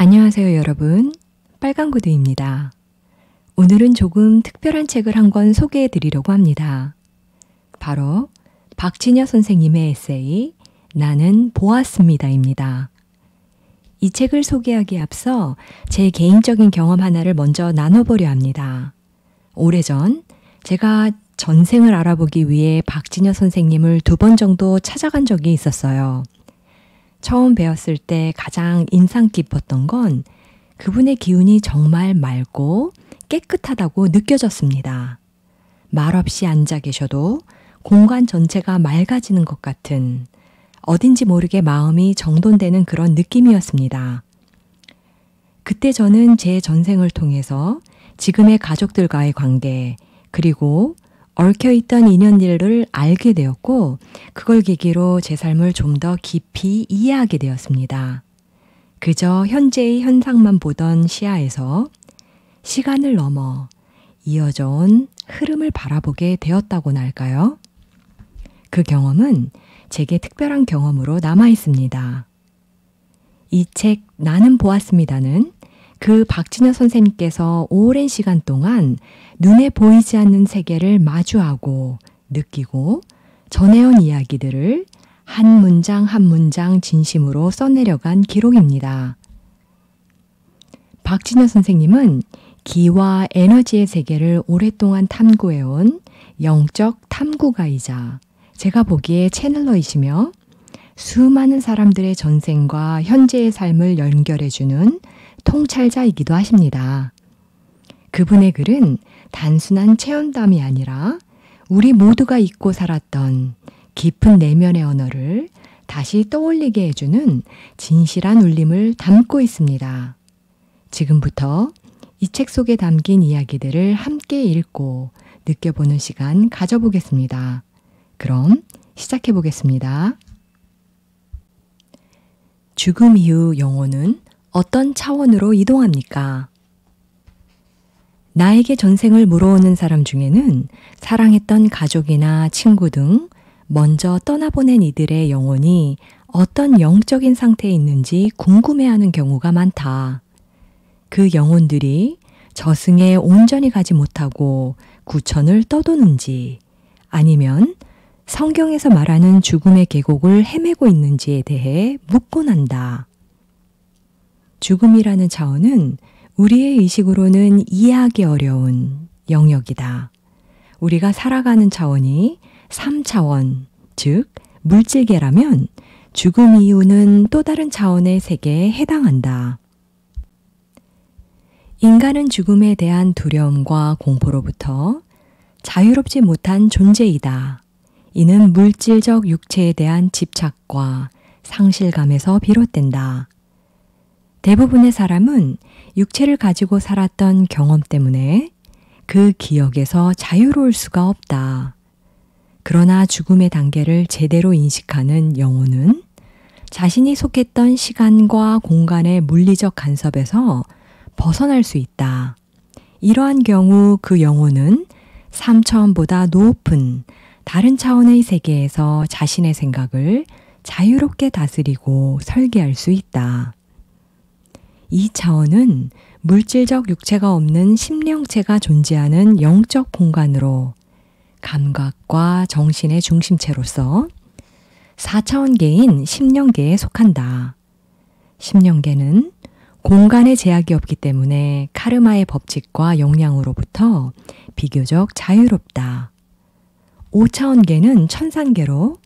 안녕하세요, 여러분. 빨강구두입니다. 오늘은 조금 특별한 책을 한 권 소개해 드리려고 합니다. 바로 박진여 선생님의 에세이 나는 보았습니다입니다. 이 책을 소개하기에 앞서 제 개인적인 경험 하나를 먼저 나눠보려 합니다. 오래전 제가 전생을 알아보기 위해 박진여 선생님을 2번 정도 찾아간 적이 있었어요. 처음 배웠을 때 가장 인상 깊었던 건 그분의 기운이 정말 맑고 깨끗하다고 느껴졌습니다. 말없이 앉아 계셔도 공간 전체가 맑아지는 것 같은 어딘지 모르게 마음이 정돈되는 그런 느낌이었습니다. 그때 저는 제 전생을 통해서 지금의 가족들과의 관계, 그리고 얽혀있던 인연들을 알게 되었고 그걸 계기로 제 삶을 좀 더 깊이 이해하게 되었습니다. 그저 현재의 현상만 보던 시야에서 시간을 넘어 이어져 온 흐름을 바라보게 되었다고나 할까요? 그 경험은 제게 특별한 경험으로 남아 있습니다. 이 책 나는 보았습니다는 그 박진여 선생님께서 오랜 시간 동안 눈에 보이지 않는 세계를 마주하고 느끼고 전해온 이야기들을 한 문장 한 문장 진심으로 써내려간 기록입니다. 박진여 선생님은 기와 에너지의 세계를 오랫동안 탐구해온 영적 탐구가이자 제가 보기에 채널러이시며 수많은 사람들의 전생과 현재의 삶을 연결해주는 통찰자이기도 하십니다. 그분의 글은 단순한 체험담이 아니라 우리 모두가 잊고 살았던 깊은 내면의 언어를 다시 떠올리게 해주는 진실한 울림을 담고 있습니다. 지금부터 이 책 속에 담긴 이야기들을 함께 읽고 느껴보는 시간 가져보겠습니다. 그럼 시작해 보겠습니다. 죽음 이후 영혼은 어떤 차원으로 이동합니까? 나에게 전생을 물어오는 사람 중에는 사랑했던 가족이나 친구 등 먼저 떠나보낸 이들의 영혼이 어떤 영적인 상태에 있는지 궁금해하는 경우가 많다. 그 영혼들이 저승에 온전히 가지 못하고 구천을 떠도는지 아니면 성경에서 말하는 죽음의 계곡을 헤매고 있는지에 대해 묻곤 한다. 죽음이라는 차원은 우리의 의식으로는 이해하기 어려운 영역이다. 우리가 살아가는 차원이 3차원, 즉 물질계라면 죽음 이후는 또 다른 차원의 세계에 해당한다. 인간은 죽음에 대한 두려움과 공포로부터 자유롭지 못한 존재이다. 이는 물질적 육체에 대한 집착과 상실감에서 비롯된다. 대부분의 사람은 육체를 가지고 살았던 경험 때문에 그 기억에서 자유로울 수가 없다. 그러나 죽음의 단계를 제대로 인식하는 영혼은 자신이 속했던 시간과 공간의 물리적 간섭에서 벗어날 수 있다. 이러한 경우 그 영혼은 3차원보다 높은 다른 차원의 세계에서 자신의 생각을 자유롭게 다스리고 설계할 수 있다. 이 차원은 물질적 육체가 없는 심령체가 존재하는 영적 공간으로 감각과 정신의 중심체로서 4차원계인 심령계에 속한다. 심령계는 공간의 제약이 없기 때문에 카르마의 법칙과 영향으로부터 비교적 자유롭다. 5차원계는 천상계로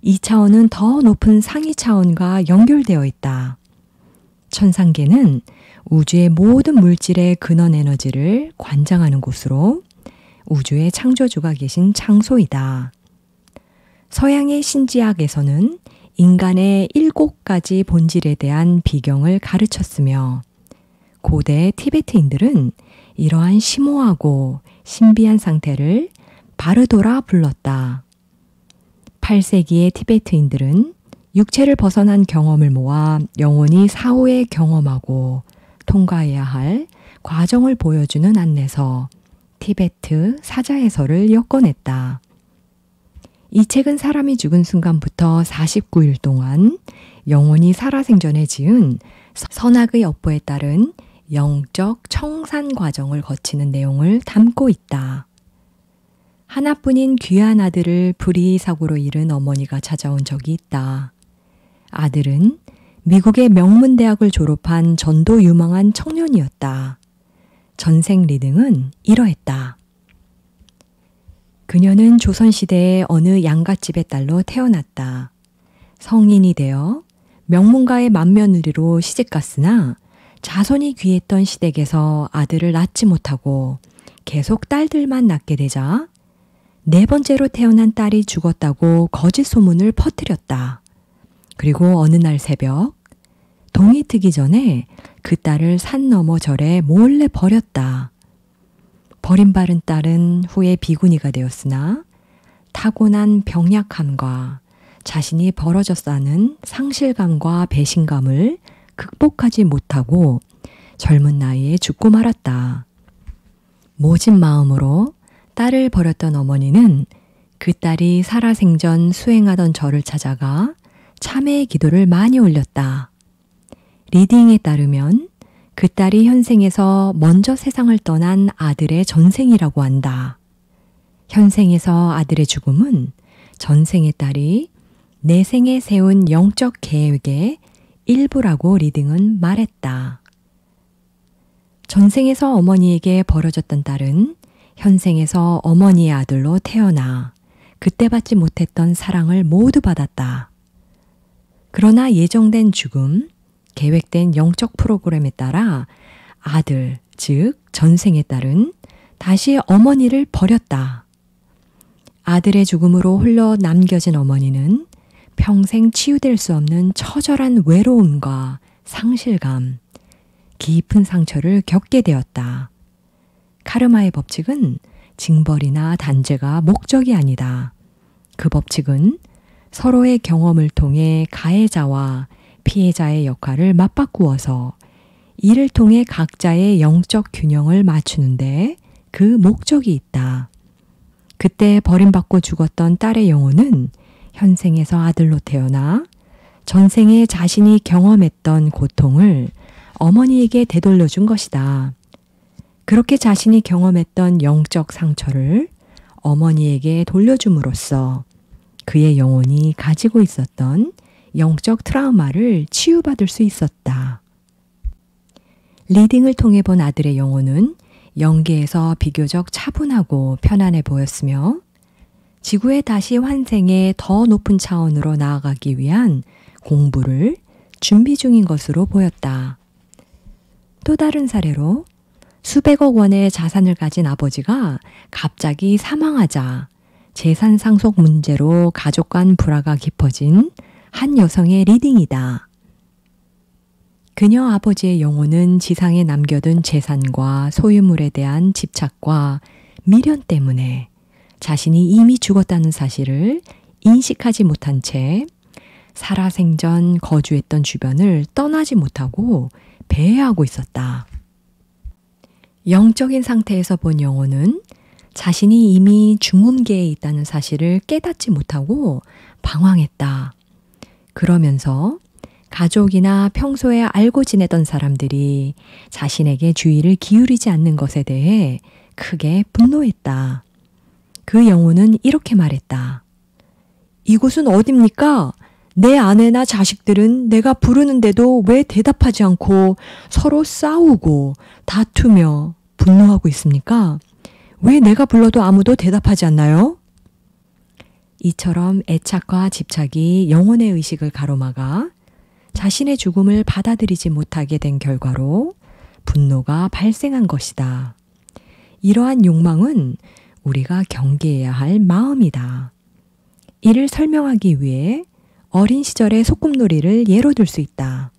2차원은 더 높은 상위 차원과 연결되어 있다. 천상계는 우주의 모든 물질의 근원 에너지를 관장하는 곳으로 우주의 창조주가 계신 창소이다. 서양의 신지학에서는 인간의 7가지 본질에 대한 비경을 가르쳤으며 고대 티베트인들은 이러한 심오하고 신비한 상태를 바르도라 불렀다. 8세기의 티베트인들은 육체를 벗어난 경험을 모아 영혼이 사후에 경험하고 통과해야 할 과정을 보여주는 안내서 티베트 사자해설을 엮어냈다. 이 책은 사람이 죽은 순간부터 49일 동안 영혼이 살아생전에 지은 선악의 업보에 따른 영적 청산 과정을 거치는 내용을 담고 있다. 하나뿐인 귀한 아들을 불의 사고로 잃은 어머니가 찾아온 적이 있다. 아들은 미국의 명문대학을 졸업한 전도 유망한 청년이었다. 전생 리딩은 이러했다. 그녀는 조선시대의 어느 양갓집의 딸로 태어났다. 성인이 되어 명문가의 맏며느리로 시집갔으나 자손이 귀했던 시댁에서 아들을 낳지 못하고 계속 딸들만 낳게 되자 네 번째로 태어난 딸이 죽었다고 거짓 소문을 퍼뜨렸다. 그리고 어느 날 새벽 동이 트기 전에 그 딸을 산 너머 절에 몰래 버렸다. 버림받은 딸은 후에 비구니가 되었으나 타고난 병약함과 자신이 벌어졌다는 상실감과 배신감을 극복하지 못하고 젊은 나이에 죽고 말았다. 모진 마음으로 딸을 버렸던 어머니는 그 딸이 살아생전 수행하던 절을 찾아가 참회의 기도를 많이 올렸다. 리딩에 따르면 그 딸이 현생에서 먼저 세상을 떠난 아들의 전생이라고 한다. 현생에서 아들의 죽음은 전생의 딸이 내생에 세운 영적 계획의 일부라고 리딩은 말했다. 전생에서 어머니에게 버려졌던 딸은 현생에서 어머니의 아들로 태어나 그때 받지 못했던 사랑을 모두 받았다. 그러나 예정된 죽음, 계획된 영적 프로그램에 따라 아들, 즉 전생의 딸은 다시 어머니를 버렸다. 아들의 죽음으로 홀로 남겨진 어머니는 평생 치유될 수 없는 처절한 외로움과 상실감, 깊은 상처를 겪게 되었다. 카르마의 법칙은 징벌이나 단죄가 목적이 아니다. 그 법칙은 서로의 경험을 통해 가해자와 피해자의 역할을 맞바꾸어서 이를 통해 각자의 영적 균형을 맞추는데 그 목적이 있다. 그때 버림받고 죽었던 딸의 영혼은 현생에서 아들로 태어나 전생에 자신이 경험했던 고통을 어머니에게 되돌려준 것이다. 그렇게 자신이 경험했던 영적 상처를 어머니에게 돌려줌으로써 그의 영혼이 가지고 있었던 영적 트라우마를 치유받을 수 있었다. 리딩을 통해 본 아들의 영혼은 영계에서 비교적 차분하고 편안해 보였으며 지구에 다시 환생의 더 높은 차원으로 나아가기 위한 공부를 준비 중인 것으로 보였다. 또 다른 사례로 수백억 원의 자산을 가진 아버지가 갑자기 사망하자 재산 상속 문제로 가족 간 불화가 깊어진 한 여성의 리딩이다. 그녀 아버지의 영혼은 지상에 남겨둔 재산과 소유물에 대한 집착과 미련 때문에 자신이 이미 죽었다는 사실을 인식하지 못한 채 살아생전 거주했던 주변을 떠나지 못하고 배회하고 있었다. 영적인 상태에서 본 영혼은 자신이 이미 중음계에 있다는 사실을 깨닫지 못하고 방황했다. 그러면서 가족이나 평소에 알고 지내던 사람들이 자신에게 주의를 기울이지 않는 것에 대해 크게 분노했다. 그 영혼은 이렇게 말했다. 이곳은 어딥니까? 내 아내나 자식들은 내가 부르는데도 왜 대답하지 않고 서로 싸우고 다투며 분노하고 있습니까? 왜 내가 불러도 아무도 대답하지 않나요? 이처럼 애착과 집착이 영혼의 의식을 가로막아 자신의 죽음을 받아들이지 못하게 된 결과로 분노가 발생한 것이다. 이러한 욕망은 우리가 경계해야 할 마음이다. 이를 설명하기 위해 어린 시절의 소꿉놀이를 예로 들 수 있다.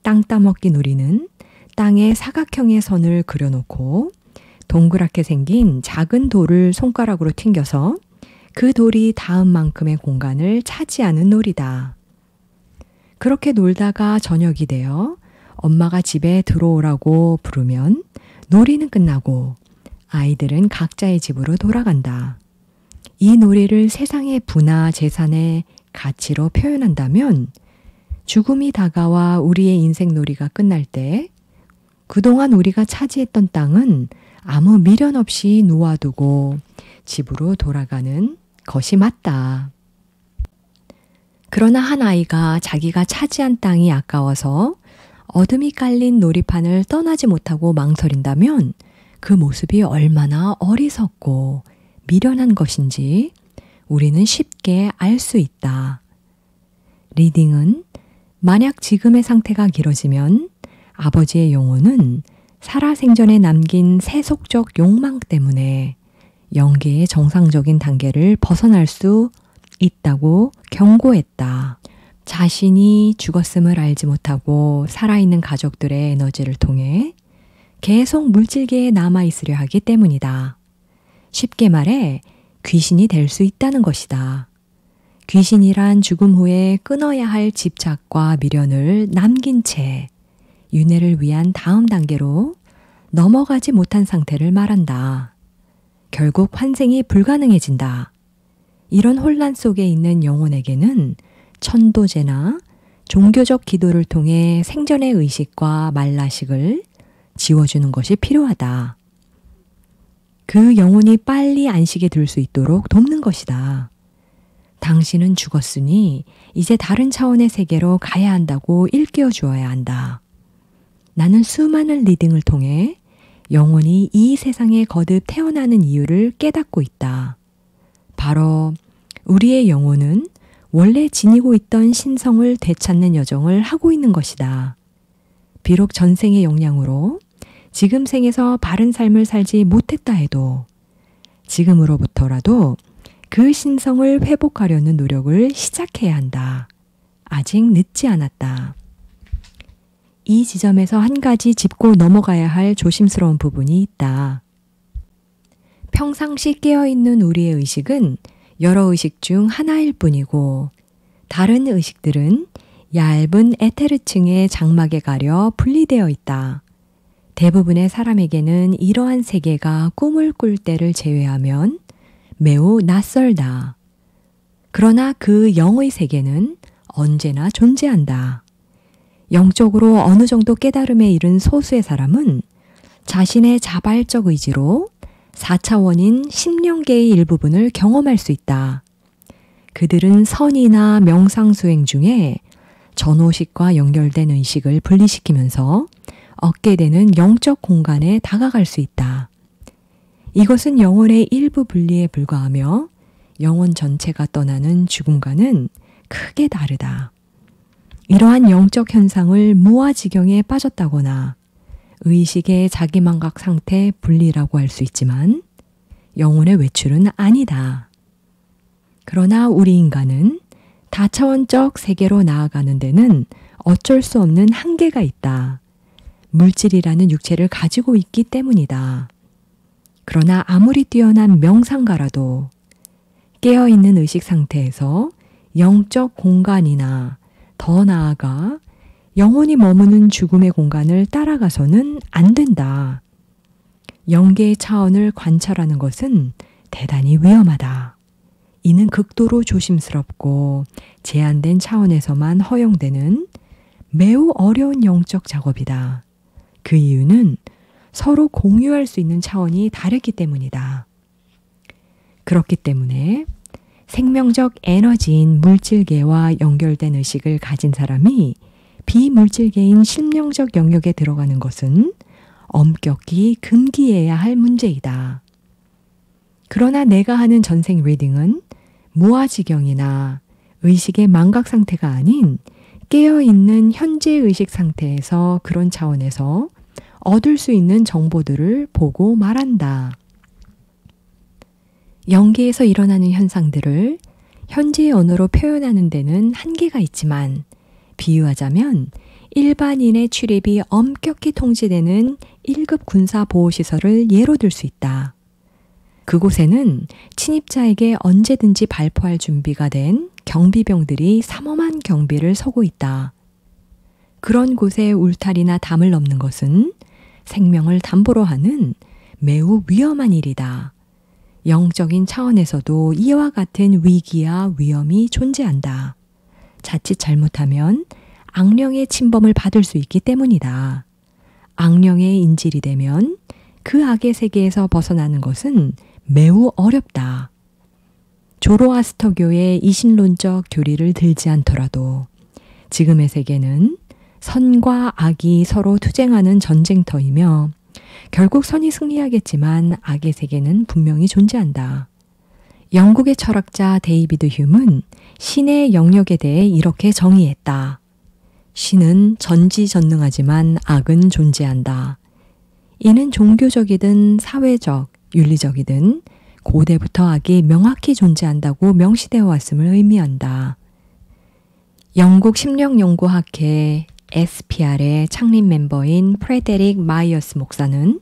땅 따먹기 놀이는 땅에 사각형의 선을 그려놓고 동그랗게 생긴 작은 돌을 손가락으로 튕겨서 그 돌이 닿은 만큼의 공간을 차지하는 놀이다. 그렇게 놀다가 저녁이 되어 엄마가 집에 들어오라고 부르면 놀이는 끝나고 아이들은 각자의 집으로 돌아간다. 이 놀이를 세상의 부나 재산의 가치로 표현한다면 죽음이 다가와 우리의 인생놀이가 끝날 때 그동안 우리가 차지했던 땅은 아무 미련 없이 놓아두고 집으로 돌아가는 것이 맞다. 그러나 한 아이가 자기가 차지한 땅이 아까워서 어둠이 깔린 놀이판을 떠나지 못하고 망설인다면 그 모습이 얼마나 어리석고 미련한 것인지 우리는 쉽게 알 수 있다. 리딩은 만약 지금의 상태가 길어지면 아버지의 영혼은 살아생전에 남긴 세속적 욕망 때문에 영계의 정상적인 단계를 벗어날 수 있다고 경고했다. 자신이 죽었음을 알지 못하고 살아있는 가족들의 에너지를 통해 계속 물질계에 남아있으려 하기 때문이다. 쉽게 말해 귀신이 될 수 있다는 것이다. 귀신이란 죽음 후에 끊어야 할 집착과 미련을 남긴 채 윤회를 위한 다음 단계로 넘어가지 못한 상태를 말한다. 결국 환생이 불가능해진다. 이런 혼란 속에 있는 영혼에게는 천도제나 종교적 기도를 통해 생전의 의식과 말라식을 지워주는 것이 필요하다. 그 영혼이 빨리 안식에 들 수 있도록 돕는 것이다. 당신은 죽었으니 이제 다른 차원의 세계로 가야 한다고 일깨워 주어야 한다. 나는 수많은 리딩을 통해 영혼이 이 세상에 거듭 태어나는 이유를 깨닫고 있다. 바로 우리의 영혼은 원래 지니고 있던 신성을 되찾는 여정을 하고 있는 것이다. 비록 전생의 영향으로 지금 생에서 바른 삶을 살지 못했다 해도 지금으로부터라도 그 신성을 회복하려는 노력을 시작해야 한다. 아직 늦지 않았다. 이 지점에서 한 가지 짚고 넘어가야 할 조심스러운 부분이 있다. 평상시 깨어있는 우리의 의식은 여러 의식 중 하나일 뿐이고 다른 의식들은 얇은 에테르층의 장막에 가려 분리되어 있다. 대부분의 사람에게는 이러한 세계가 꿈을 꿀 때를 제외하면 매우 낯설다. 그러나 그 영의 세계는 언제나 존재한다. 영적으로 어느 정도 깨달음에 이른 소수의 사람은 자신의 자발적 의지로 4차원인 심령계의 일부분을 경험할 수 있다. 그들은 선이나 명상 수행 중에 전오식과 연결된 의식을 분리시키면서 얻게 되는 영적 공간에 다가갈 수 있다. 이것은 영혼의 일부 분리에 불과하며 영혼 전체가 떠나는 죽음과는 크게 다르다. 이러한 영적 현상을 무아지경에 빠졌다거나 의식의 자기망각 상태 분리라고 할 수 있지만 영혼의 외출은 아니다. 그러나 우리 인간은 다차원적 세계로 나아가는 데는 어쩔 수 없는 한계가 있다. 물질이라는 육체를 가지고 있기 때문이다. 그러나 아무리 뛰어난 명상가라도 깨어있는 의식 상태에서 영적 공간이나 더 나아가 영혼이 머무는 죽음의 공간을 따라가서는 안 된다. 영계의 차원을 관찰하는 것은 대단히 위험하다. 이는 극도로 조심스럽고 제한된 차원에서만 허용되는 매우 어려운 영적 작업이다. 그 이유는 서로 공유할 수 있는 차원이 다르기 때문이다. 그렇기 때문에 생명적 에너지인 물질계와 연결된 의식을 가진 사람이 비물질계인 심령적 영역에 들어가는 것은 엄격히 금기해야 할 문제이다. 그러나 내가 하는 전생 리딩은 무아지경이나 의식의 망각 상태가 아닌 깨어있는 현재 의식 상태에서 그런 차원에서 얻을 수 있는 정보들을 보고 말한다. 영계에서 일어나는 현상들을 현재의 언어로 표현하는 데는 한계가 있지만 비유하자면 일반인의 출입이 엄격히 통제되는 1급 군사보호시설을 예로 들 수 있다. 그곳에는 침입자에게 언제든지 발포할 준비가 된 경비병들이 삼엄한 경비를 서고 있다. 그런 곳에 울타리나 담을 넘는 것은 생명을 담보로 하는 매우 위험한 일이다. 영적인 차원에서도 이와 같은 위기와 위험이 존재한다. 자칫 잘못하면 악령의 침범을 받을 수 있기 때문이다. 악령의 인질이 되면 그 악의 세계에서 벗어나는 것은 매우 어렵다. 조로아스터교의 이신론적 교리를 들지 않더라도 지금의 세계는 선과 악이 서로 투쟁하는 전쟁터이며 결국 선이 승리하겠지만 악의 세계는 분명히 존재한다. 영국의 철학자 데이비드 휴문 신의 영역에 대해 이렇게 정의했다. 신은 전지전능하지만 악은 존재한다. 이는 종교적이든 사회적, 윤리적이든 고대부터 악이 명확히 존재한다고 명시되어 왔음을 의미한다. 영국 심령연구학회 SPR의 창립 멤버인 프레데릭 마이어스 목사는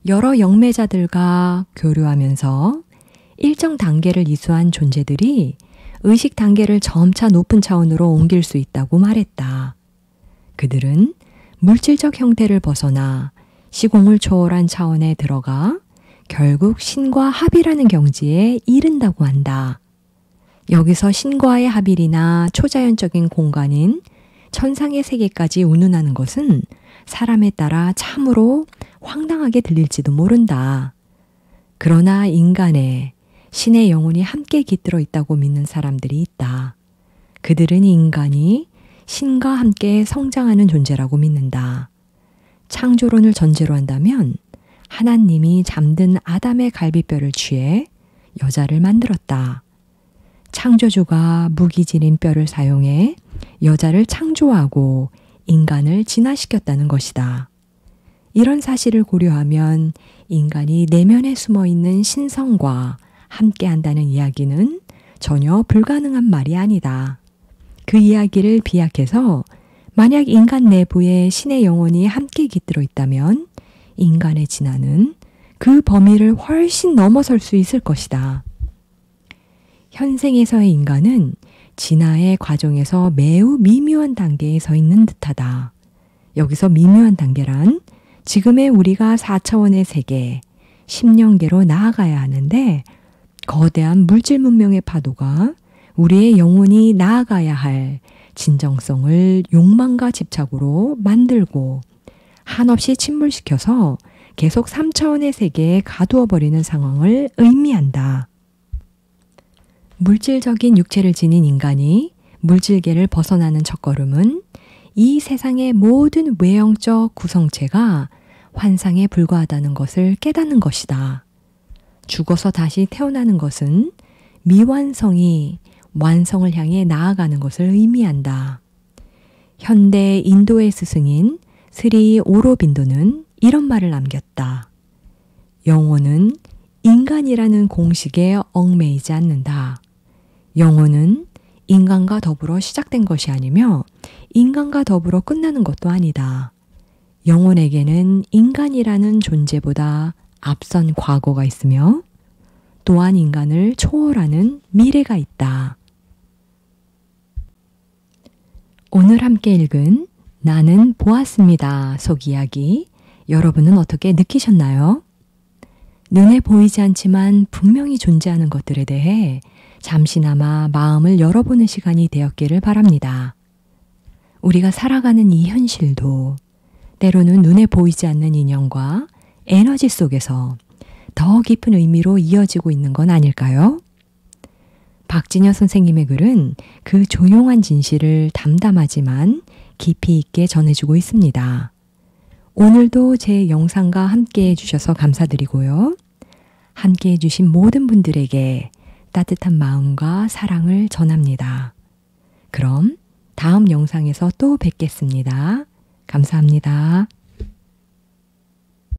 여러 영매자들과 교류하면서 일정 단계를 이수한 존재들이 의식 단계를 점차 높은 차원으로 옮길 수 있다고 말했다. 그들은 물질적 형태를 벗어나 시공을 초월한 차원에 들어가 결국 신과 합이라는 경지에 이른다고 한다. 여기서 신과의 합일이나 초자연적인 공간인 천상의 세계까지 운운하는 것은 사람에 따라 참으로 황당하게 들릴지도 모른다. 그러나 인간의 신의 영혼이 함께 깃들어 있다고 믿는 사람들이 있다. 그들은 인간이 신과 함께 성장하는 존재라고 믿는다. 창조론을 전제로 한다면 하나님이 잠든 아담의 갈비뼈를 취해 여자를 만들었다. 창조주가 무기질인 뼈를 사용해 여자를 창조하고 인간을 진화시켰다는 것이다. 이런 사실을 고려하면 인간이 내면에 숨어있는 신성과 함께한다는 이야기는 전혀 불가능한 말이 아니다. 그 이야기를 비약해서 만약 인간 내부에 신의 영혼이 함께 깃들어 있다면 인간의 진화는 그 범위를 훨씬 넘어설 수 있을 것이다. 현생에서의 인간은 진화의 과정에서 매우 미묘한 단계에 서 있는 듯하다. 여기서 미묘한 단계란 지금의 우리가 4차원의 세계, 10년계로 나아가야 하는데 거대한 물질 문명의 파도가 우리의 영혼이 나아가야 할 진정성을 욕망과 집착으로 만들고 한없이 침몰시켜서 계속 3차원의 세계에 가두어 버리는 상황을 의미한다. 물질적인 육체를 지닌 인간이 물질계를 벗어나는 첫걸음은 이 세상의 모든 외형적 구성체가 환상에 불과하다는 것을 깨닫는 것이다. 죽어서 다시 태어나는 것은 미완성이 완성을 향해 나아가는 것을 의미한다. 현대 인도의 스승인 스리 오로빈도는 이런 말을 남겼다. 영혼은 인간이라는 공식에 얽매이지 않는다. 영혼은 인간과 더불어 시작된 것이 아니며 인간과 더불어 끝나는 것도 아니다. 영혼에게는 인간이라는 존재보다 앞선 과거가 있으며 또한 인간을 초월하는 미래가 있다. 오늘 함께 읽은 나는 보았습니다 속 이야기 여러분은 어떻게 느끼셨나요? 눈에 보이지 않지만 분명히 존재하는 것들에 대해 잠시나마 마음을 열어보는 시간이 되었기를 바랍니다. 우리가 살아가는 이 현실도 때로는 눈에 보이지 않는 인연과 에너지 속에서 더 깊은 의미로 이어지고 있는 건 아닐까요? 박진여 선생님의 글은 그 조용한 진실을 담담하지만 깊이 있게 전해주고 있습니다. 오늘도 제 영상과 함께 해주셔서 감사드리고요. 함께 해주신 모든 분들에게 따뜻한 마음과 사랑을 전합니다. 그럼 다음 영상에서 또 뵙겠습니다. 감사합니다.